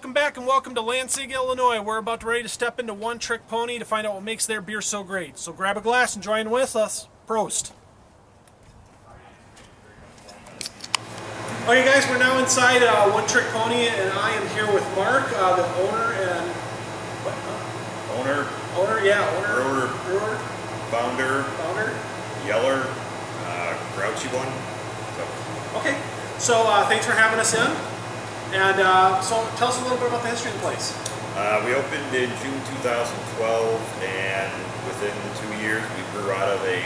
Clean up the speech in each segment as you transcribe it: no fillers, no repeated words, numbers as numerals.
welcome back and welcome to Lansig, Illinois. We're about ready to step into One Trick Pony to find out what makes their beer so great. So grab a glass and join with us. Prost. Okay guys, we're now inside One Trick Pony and I am here with Mark, the owner and... Owner, brewer, founder, yeller, grouchy one. Okay, so thanks for having us in. And so tell us a little bit about the history of the place. We opened in June 2012, and within 2 years we grew out of a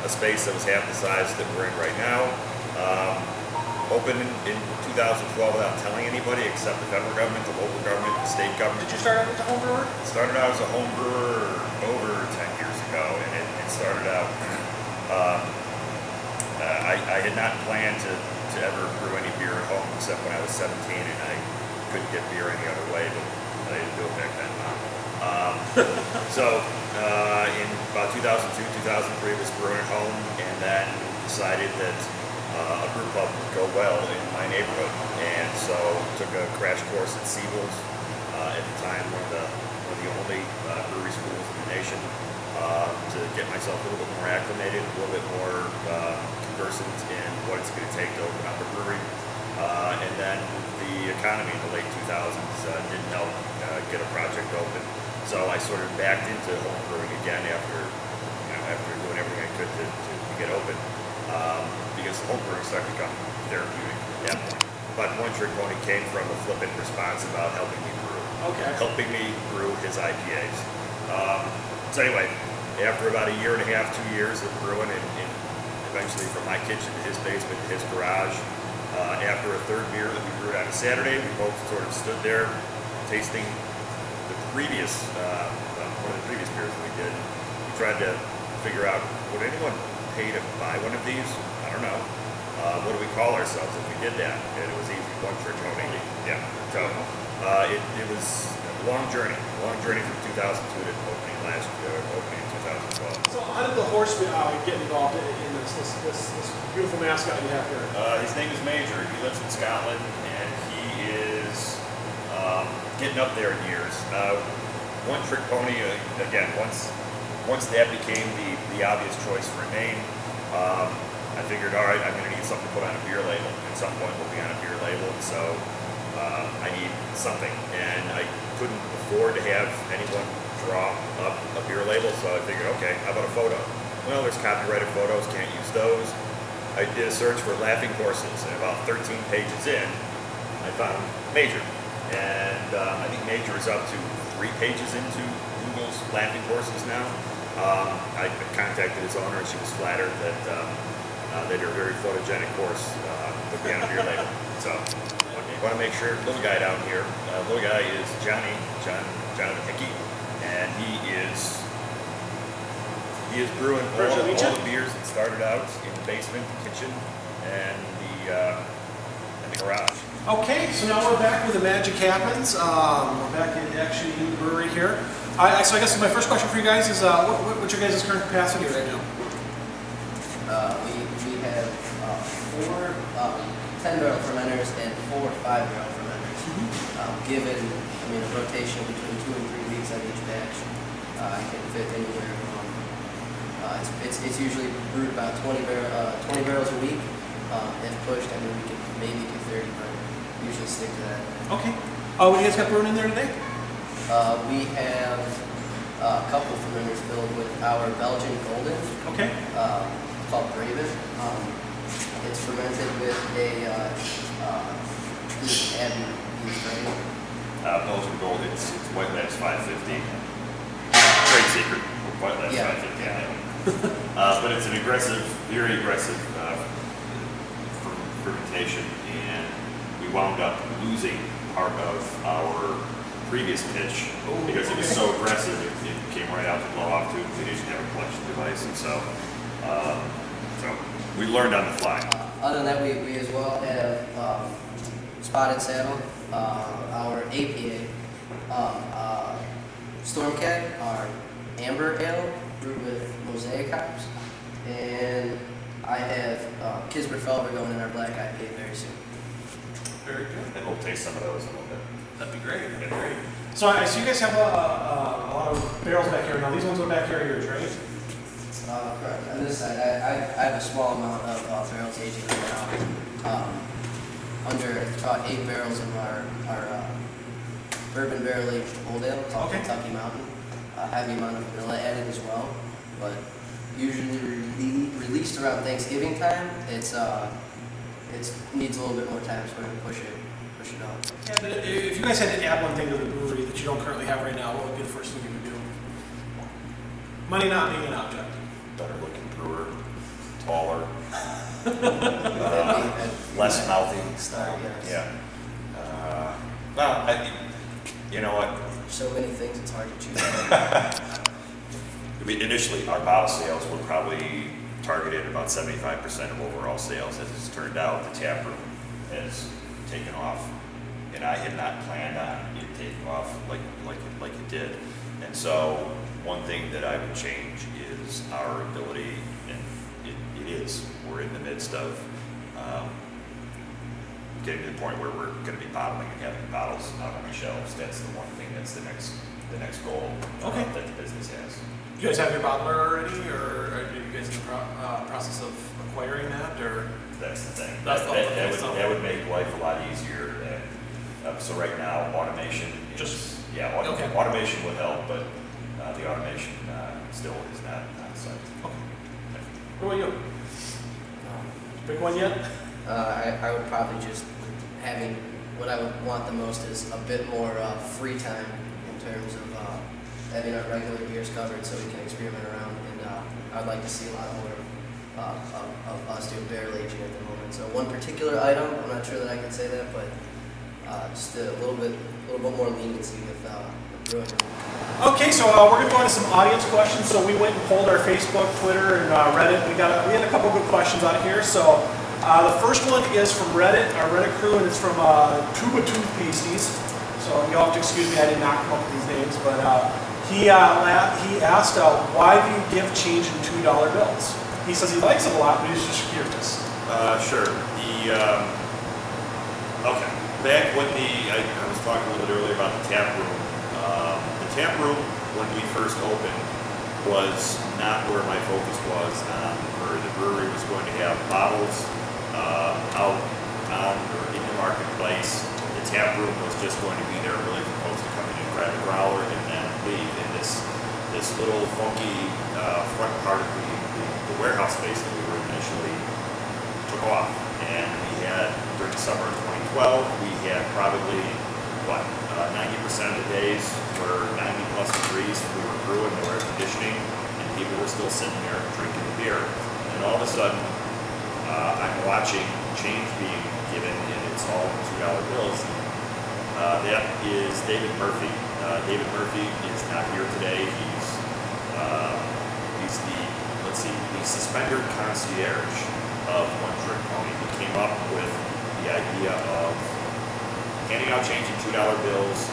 space that was half the size that we're in right now. Opened in 2012 without telling anybody except the federal government, the local government, the state government. Did you start out as a home brewer? Started out as a home brewer over 10 years ago, and it started out, I had not planned to ever brew any beer at home except when I was 17 and I couldn't get beer any other way, but I didn't do it back then. So in about 2002, 2003 was brewing at home, and then decided that a brew pub would go well in my neighborhood, and so took a crash course at Siebel's, at the time one of the only brewery schools in the nation, to get myself a little bit more acclimated, a little bit more conversant in what it's going to take to open up a brewery. And then the economy in the late 2000s didn't help get a project open, so I sort of backed into home brewing again after doing everything I could to get open. Because home brewing started to become therapeutic at that point. But One Trick Pony came from a flippant response about helping me brew. Okay. Helping me brew his IPAs. So anyway, after about a year and a half, 2 years of brewing, and eventually from my kitchen to his basement to his garage, after a third beer that we brewed on a Saturday, we both sort of stood there tasting the previous, one of the previous beers that we did. We tried to figure out, would anyone pay to buy one of these? I don't know. What do we call ourselves if we did that? And it was easy, One Trick Pony. Yeah. So it was a long journey from 2002 to opening in 2012. So how did the horse get involved in this beautiful mascot you have here? His name is Major. He lives in Scotland, and he is getting up there in years. One Trick Pony, again, once that became the obvious choice for a name, I figured, all right, I'm going to need something to put on a beer label. At some point, we'll be on a beer label, so I need something. And I couldn't afford to have anyone draw up a beer label, so I figured, okay, how about a photo? Well, there's copyrighted photos, can't use those. I did a search for laughing horses, and about 13 pages in, I found Major. And I think Major is up to 3 pages into Google's laughing horses now. I contacted his owner, and she was flattered that they're a very photogenic horse would be on a beer label. So I want to make sure, little guy down here, little guy is Jonathan Hickey, and he is brewing all the beers that started out in the basement, the kitchen, and the garage. Okay, so now we're back where the magic happens. We're back in actually in the brewery here. So I guess my first question for you guys is, what's your guys' current capacity right now? We have 4 10-barrel fermenters and 4 5-barrel fermenters. Given, a rotation between 2 and 3 weeks on each batch, I can fit anywhere from. It's usually brewed about 20 barrels a week. If pushed, we can maybe do 30, but usually stick to that. Okay. What do you guys got brewing in there today? We have a couple fermenters filled with our Belgian Golden. Okay. Called Raven. It's fermented with a Abbey yeast, right? Belgian Gold, it's White Labs 550. Trade secret, White Labs 550 on that one. But it's an aggressive, very aggressive fermentation, and we wound up losing part of our previous pitch because it was so aggressive, it came right out to blow off tube. We didn't have a collection device, and so we learned on the fly. Other than that, we as well have Spotted Saddle, our APA, Stormcat, our Amber Ale brewed with Mosaic hops, and I have Kisber Felber going in our Black IPA very soon. Very good. And we'll taste some of those in a little bit. That'd be great. That'd be great. So I see you guys have a lot of barrels back here. Now these ones are back here are yours, right? Correct. On this side, I have a small amount of barrels aging right now. Under about 8 barrels of our bourbon barrel aged old ale called Okay. Kentucky Mountain. Heavy amount of vanilla added as well, but usually released around Thanksgiving time. It needs a little bit more time, so we're gonna push it up. Yeah, but if you guys had to add one thing to the brewery that you don't currently have right now, what would be the first thing you would do? Money not being an object. Better looking brewer, taller, That'd be less mouthy. style, yes. Yeah. Well, you know what? So many things, it's hard to choose. I mean, initially, our bottle sales were probably targeted about 75% of overall sales. As it's turned out, the tap room has taken off, and I had not planned on it taking off like it did. And so, one thing that I would change is our ability, and it is. We're in the midst of getting to the point where we're going to be bottling and having bottles out on the shelves. That's the one thing. That's the next goal Okay. that the business has. Do you guys have your bottler already, or are you guys in the process of acquiring that, or? That's the thing. That's the that, thing, would, so- that would make life a lot easier. And so right now, automation is, Just- automation okay. would help, but the automation still is not on site. Okay. What about you? Big one yet? I would probably just having what I would want the most is a bit more free time in terms of having our regular beers covered so we can experiment around. And I'd like to see a lot more of us doing barrel aging at the moment. So one particular item, I'm not sure that I can say that, but just a little bit more leniency with brewing. Okay, so we're going to go into some audience questions. So we went and polled our Facebook, Twitter, and Reddit. We had a couple good questions out here. So the first one is from Reddit, our Reddit crew, and it's from Tuba Toothpasties. So you'll have to excuse me, I did not come up with these names, but he asked, why do you give change in $2 bills? He says he likes it a lot, but he's just curious. Sure. Okay. Back when I was talking a little bit earlier about the tap room. The tap room, when we first opened, was not where my focus was on the brewery. The brewery was going to have bottles out on or in the marketplace. The tap room was just going to be there really for folks to come in and grab a growler and then leave. And this little funky front part of the warehouse space that we were initially took off. And we had, during the summer of 2012, we had probably, 90% of the days were 90 plus degrees. We were brewing, there were air conditioning, and people were still sitting there drinking the beer. And all of a sudden, I'm watching change being given, and it's all $2 bills. That is David Murphy. David Murphy is not here today. He's the suspendered concierge of One Trick Pony. He came up with the idea of handing out change in $2 bills.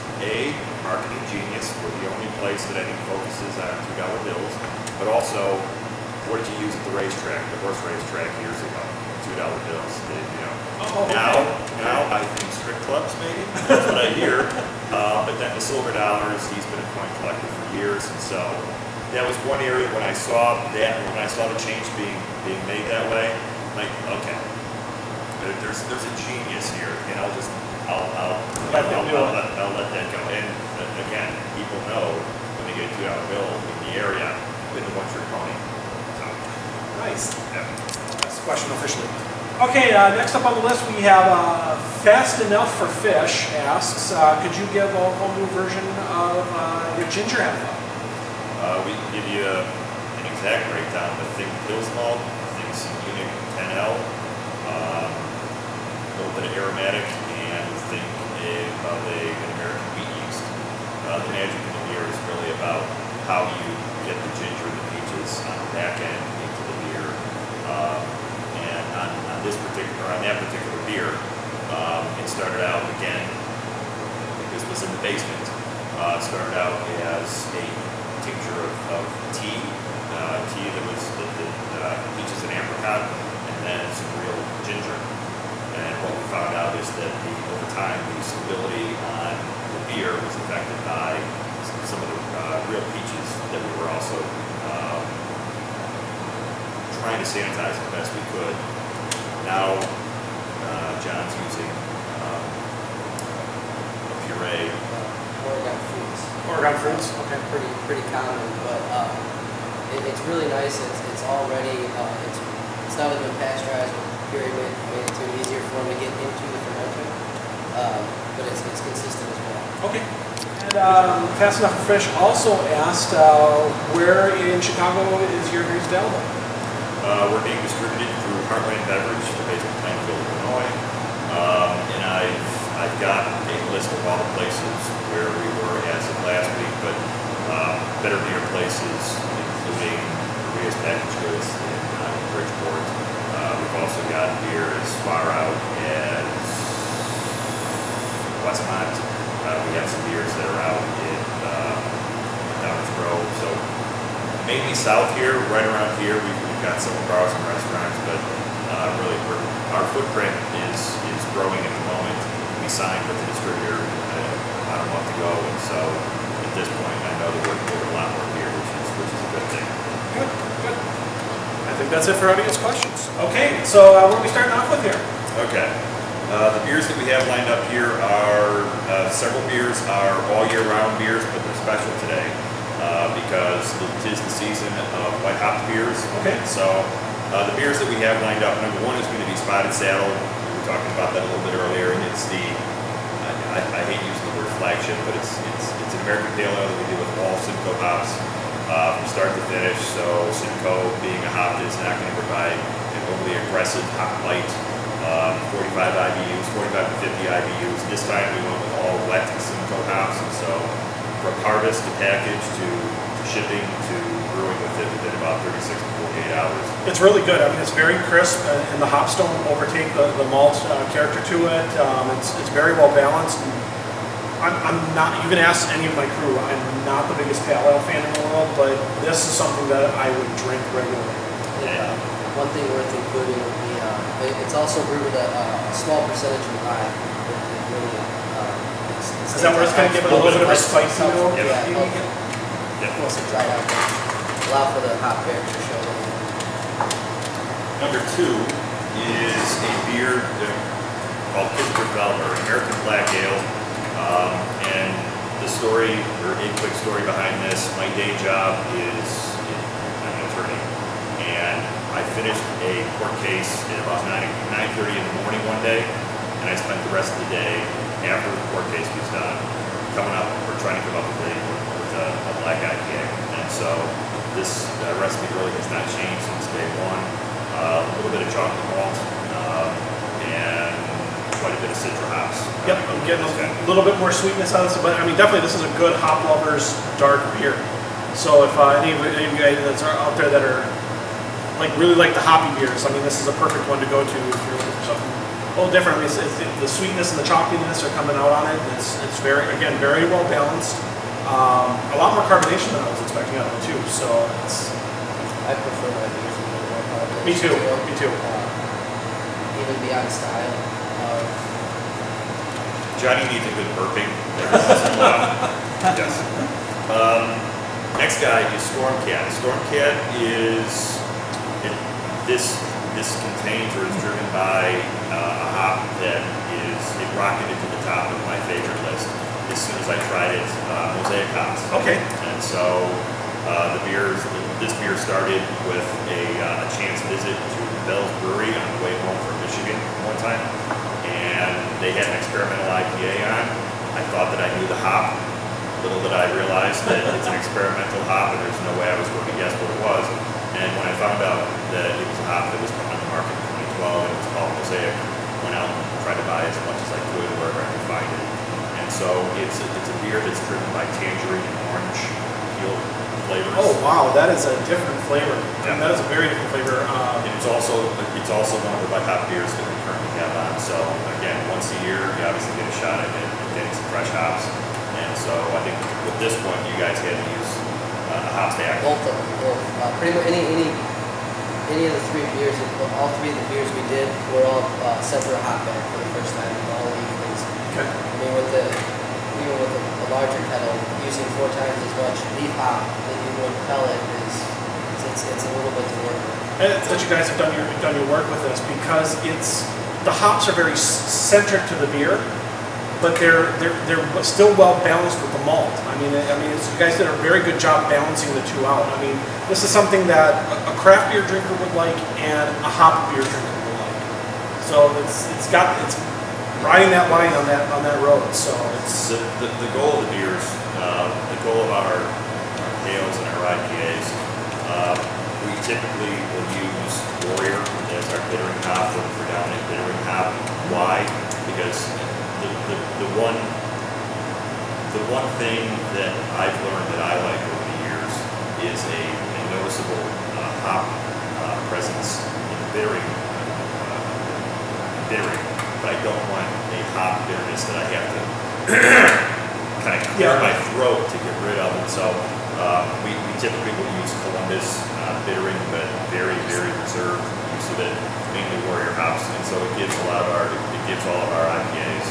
Marketing genius. We're the only place that I think focuses on $2 bills. But also, what did you use at the racetrack, the horse racetrack years ago? $2 bills. Now I think strip clubs maybe. That's what I hear. But then the silver dollars, he's been a coin collector for years, and so that was one area when I saw the change being made that way. Like, okay, there's a genius here, and I'll let that go. And again, people know when they get a $2 bill in the area with the One Trick Pony. So, Nice. yeah. That's the question officially. Okay, next up on the list we have Fast Enough for Fish asks, could you give a whole new version of your ginger ale? We can give you an exact breakdown, but think Pils malt, think some Unique 10L, a little bit of aromatic, and think of an American wheat yeast. The magic of the beer is really about how you get the ginger and the peaches on the back end into the beer. And on that particular beer, it started out again. This was in the basement. It started out as a tincture of tea that was the peaches and apricot, and then some real ginger. And what we found out is that over time, the stability on trying to sanitize as best we could. Now, John's using a puree. Oregon fruits. Oregon fruits, okay. Pretty common, but it's really nice. It's already it's not only been pasteurized, but puree made it too easier for them to get into the fermenter. But it's consistent as well. Okay. And Fast Enough for Fish also asked, where in Chicago is your beers available? We're being distributed through Heartland Beverage, they're based in Plainfield, Illinois. And I've got a list of all the places where we were as of last week, but better beer places, including Maria's Packaged Goods in Bridgeport. We've also got beer as far out as Westmont. We have some beers that are out in Downers Grove. So mainly south here, right around here, we've got some bars and restaurants, but really our footprint is growing at the moment. We signed with the distributor about a month ago, and so at this point I know that we're moving a lot more beer, which is a good thing. Good, good. I think that's it for audience questions. Okay, so what are we starting off with here? Okay. The beers that we have lined up here are, several beers are all year round beers, but they're special today because it is the season of white hopped beers. Okay. So the beers that we have lined up, number one is going to be Spotted Saddle. We were talking about that a little bit earlier. It's the, I hate using the word flagship, but it's an American Pale Ale that we do with all Simcoe hops from start to finish. So Simcoe, being a hop that is not going to provide an overly aggressive hop light. 45 IBUs, 45 to 50 IBUs. This time we went with all wet Simcoe hops, and so from harvest to package to shipping to brewing with it within about 36 to 48 hours. It's really good. I mean, it's very crisp, and the hops don't overtake the malt character to it. It's very well balanced. I'm not, you can ask any of my crew, I'm not the biggest pale ale fan in the world, but this is something that I would drink regularly. Yeah. One thing worth including would be it's also brewed with a small percentage of rye. Is that where it's going to give it a little bit of a spicy note? Yeah, Yep. Once it dried out, allow for the hop character to show up. Number two is a beer called Pittsburgh Velvet, or American Black Ale. And the story, or a quick story behind this, my day job is I'm an attorney. And I finished a court case at about 9:30 in the morning one day, and I spent the rest of the day after the court case was done coming up or trying to come up with a black IPA. And so this recipe really has not changed since day one. A little bit of chocolate malt and quite a bit of citra hops. Yep, I'm getting a little bit more sweetness out of this, but I mean, definitely this is a good hop lover's dark beer. So if any of you guys that are out there that are really like the hoppy beers, I mean, this is a perfect one to go to if you're looking for something a little different. I mean, the sweetness and the chalkiness are coming out on it. It's very well balanced. A lot more carbonation than I was expecting out of it too. So I prefer my beers with a little more carbonation. Me too. Me too. Even beyond style. Johnny needs a good burping. Yes. Next guy is Stormcat. Stormcat is this contains or is driven by a hop that it rocketed to the top of my favorite list as soon as I tried it. Mosaic hops. Okay. And so this beer started with a chance visit to Bell's Brewery on the way home from Michigan one time, and they had an experimental IPA on. I thought that I knew the hop. Little did I realize that it's an experimental hop, and there's no way I was going to guess what it was. And when I found out that it was a hop that was coming on the market in 2012 and it was called Mosaic, I went out and tried to buy as much as I could wherever I could find it. And so it's a beer that's driven by tangerine and orange peel flavors. Oh wow, that is a different flavor. Yeah. That is a very different flavor. And it's also one of the white hop beers that we currently have on. So again, once a year, you obviously get a shot at it, getting some fresh hops. And so I think with this one, you guys had to use a hop stack. Both of them. Pretty much any of the three beers, all three of the beers we did were all sent through a hop bag for the first time in all evenings. Okay. I mean, even with a larger kettle, using 4 times as much leaf hop that you would pellet it's it's a little bit to work with. And it's that you guys have done your work with this, because the hops are very centric to the beer, but they're still well balanced with the malt. I mean, you guys did a very good job balancing the two out. I mean, this is something that a craft beer drinker would like and a hop beer drinker would like. So it's riding that line on that road. So it's the goal of the beers, the goal of our ales and our IPAs. We typically will use Warrior as our bittering hop, the predominant bittering hop. Why? Because the one thing that I've learned that I like over the years is a noticeable hop presence in the bittering. But I don't want a hop bitterness that I have to kind of clear my throat to get rid of. And so we typically will use Columbus bittering, but very, very reserved use of it, mainly Warrior hops. And so it gives all of our IPAs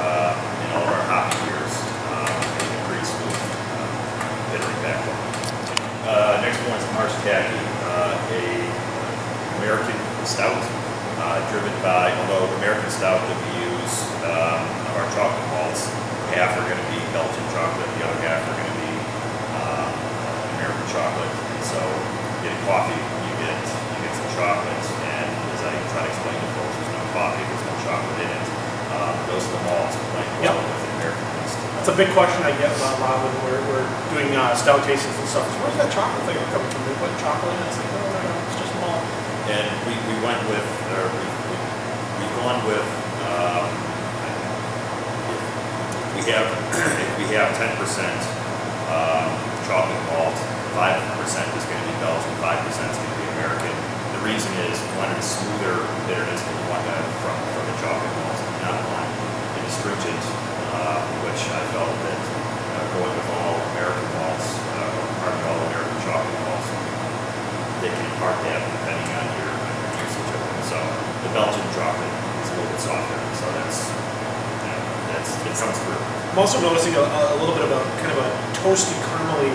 and all of our hoppy beers a pretty smooth bittering backbone. Next one is Marsh Tacky, a American stout. Driven by, although American stout that we use of our chocolate malts, half are going to be Belgian chocolate, the other half are going to be American chocolate. And so, getting coffee, you get some chocolate, and as I try to explain to folks, there's no coffee, there's no chocolate in it. Those are the malts playing well with the American yeast. That's a big question I get a lot when we're doing stout tastings and stuff. Where's that chocolate flavor coming from? They put chocolate in it. It's like, no, it's just malt. And we went with, or we've gone with, if we have 10% chocolate malt, 5% is going to be Belgian, 5% is going to be American. The reason is we wanted a smoother bitterness than we wanted from the chocolate malt. We did not want an astringent, which I felt that going with all American malts, all American chocolate malts, they can impart that depending on your usage of them. So the Belgian chocolate is a little bit softer, so it sounds through. I'm also noticing a little bit of a kind of a toasty, caramely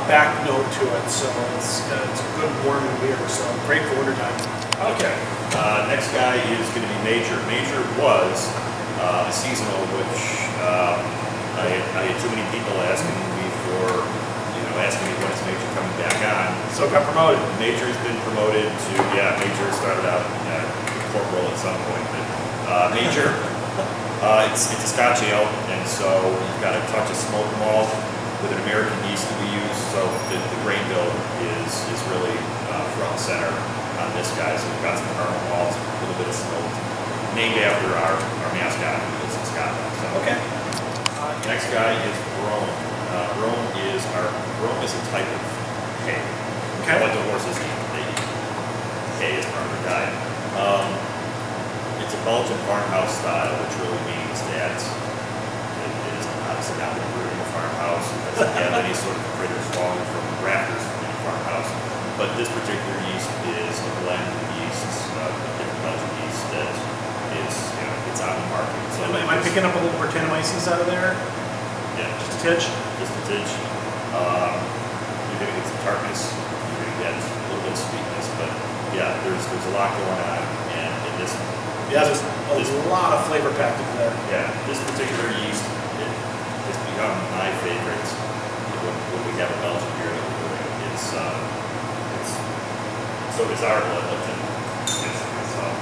back note to it. So it's a good warming beer. So great for wintertime. Okay. Next guy is going to be Major. Major was a seasonal, which I had too many people asking me when is Major coming back on. So it got promoted. Major's been promoted to, Major started out corporal at some point, but Major, it's a Scotch ale, and so you've got a touch of smoked malt with an American yeast that we use, so the grain bill is really front and center on this guy. So we've got some caramel malt, a little bit of smoked, named after our mascot who lives in Scotland. So. Okay. Next guy is Brome. Brome is a type of hay. Okay. What the horses eat. They eat hay as part of their diet. It's a Belgian farmhouse style, which really means that it is obviously not been brewed in a farmhouse. It doesn't have any sort of critters falling from rafters in a farmhouse. But this particular yeast is a blend of yeasts, different Belgian yeast that is, it's on the market. So am I picking up a little Brettanomyces out of there? Yeah. Just a titch? Just a titch. You're going to get some tartness. You're going to get a little bit of sweetness. But yeah, there's a lot going on. And in this, there's a lot of flavor packed in there. Yeah, this particular yeast, it has become my favorite when we have a Belgian beer that we're doing. It's so desirable I'd like to mix it myself.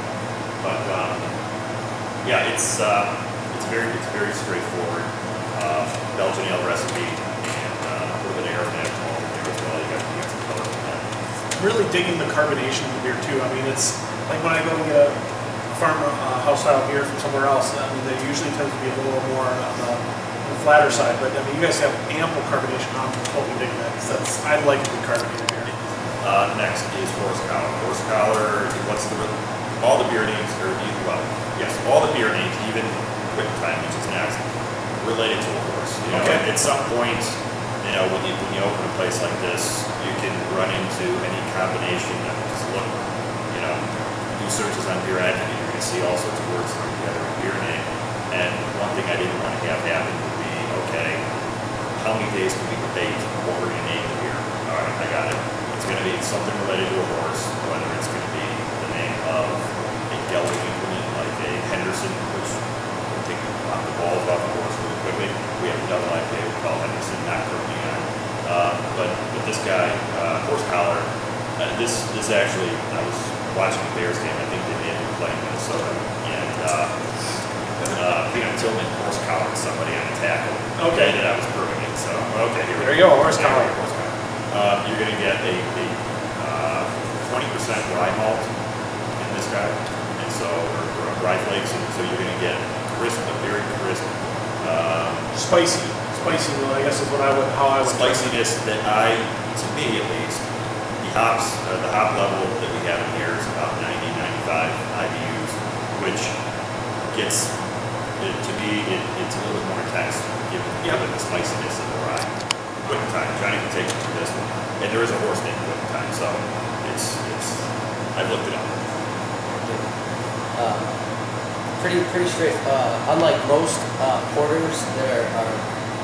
But yeah, it's very straightforward. Belgian ale recipe and a little bit of aromatic malt in there as well. You got some color from that. I'm really digging the carbonation of the beer too. I mean, it's like when I go and get a farmhouse style beer from somewhere else. I mean, they usually tend to be a little more on the flatter side. But I mean, you guys have ample carbonation. I'm totally digging that because I like a good carbonated beer. Next is horse collar. Horse collar. All the beer names are all the beer names, even Quick Time, which is next, related to a horse. Okay. At some point, when you open a place like this, you can run into any combination of just look, do searches on Beer Advocate, you're going to see all sorts of words thrown together in beer name. And one thing I didn't want to have happen would be, okay, how many days can we debate what we're going to name the beer? All right, I got it. It's going to be something related to a horse, whether it's going to be the name of a gelding implement like a Henderson, which will take the balls off the horse really quickly. We have a double IPA we call Henderson, not currently on. But this guy, horse collar, this actually, I was watching the Bears game. I think they may have been playing Minnesota, and Peanut Tillman horse collared somebody on a tackle. Okay. That I was proving it. So okay, here we There you go, horse collar. Horse collar. You're going to get a 20% rye malt in this guy, and so or rye flakes, and so you're going to get crisp, a very crisp, Spicy, I guess is how I would. spiciness that to me at least, the hop level that we have in here is about 90, 95 IBUs, which gets, to me, it's a little bit more intense given the spiciness of the rye. Quitting time, Johnny can take you through this one. And there is a horse named Quitting Time, so I've looked it up. Pretty straight. Unlike most porters that are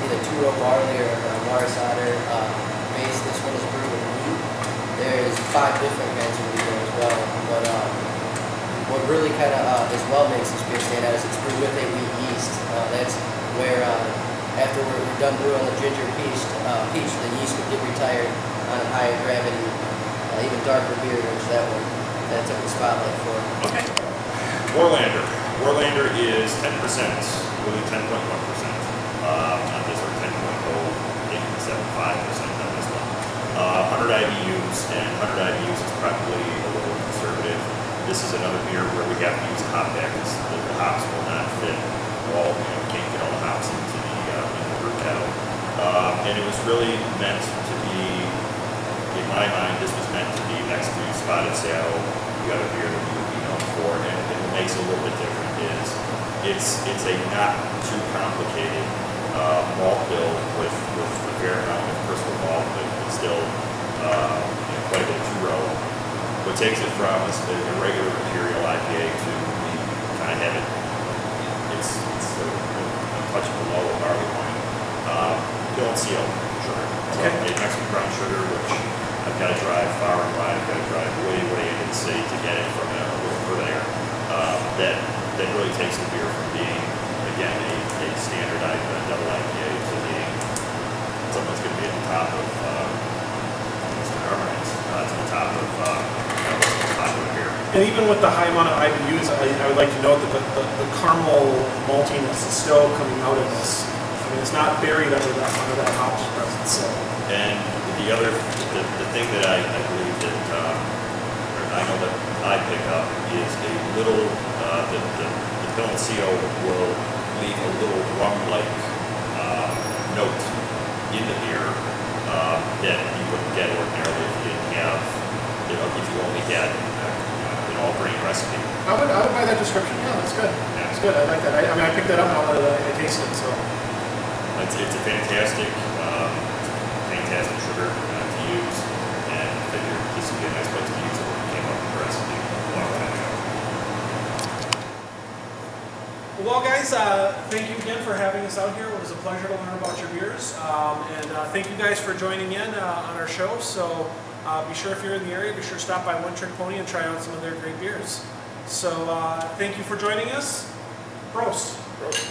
either two-row barley or Morris otter based, this one is brewed with wheat. There's 5 different kinds of wheat there as well. But what really kind of as well makes this beer stand out is it's brewed with a wheat yeast. That's where after we're done brewing the ginger peach, the yeast would get retired on a higher gravity, even darker beer, which that took the spotlight for. Okay. Warlander is 10%, really 10.1% on this, or 10.075% on this one. 100 IBUs, and 100 IBUs is probably a little conservative. This is another beer where we have to use a hop deck because the hops will not fit all, can't get all the hops into the brew kettle. And it was really meant to be, in my mind, this was meant to be next to Spotted Saddle, the other beer that we would be known for, and what makes it a little bit different is it's a not too complicated malt bill with a fair amount of crystal malt, but still quite a bit of two-row. What takes it from a regular Imperial IPA to we kind of have it, it's a touch below a barley wine. Don't seal sugar. So a Mexican brown sugar, which I've got to drive far and wide. I've got to drive way into the city to get it from a little further there. That really takes the beer from being, again, a standard double IPA to being something that's going to be at the top of to the top of what's popular here. And even with the high amount of IBUs, I would like to note that the caramel maltiness is still coming out of this. I mean, it's not buried under that hops presence. So. And the thing that I believe that or I know that I pick up is a little the Piloncillo will leave a little rum-like note in the beer that you wouldn't get ordinarily if you didn't have, if you only had an all-grain recipe. I would buy that description. Yeah, that's good. Yeah. That's good. I like that. I mean, I picked that up now that I tasted it. So it's a fantastic sugar to use, and I figured this would be a nice place to use it when we came up with the recipe a long time ago. Well, guys, thank you again for having us out here. It was a pleasure to learn about your beers. And thank you guys for joining in on our show. So be sure, if you're in the area, be sure to stop by One Trick Pony and try out some of their great beers. So thank you for joining us. Prost. Gross.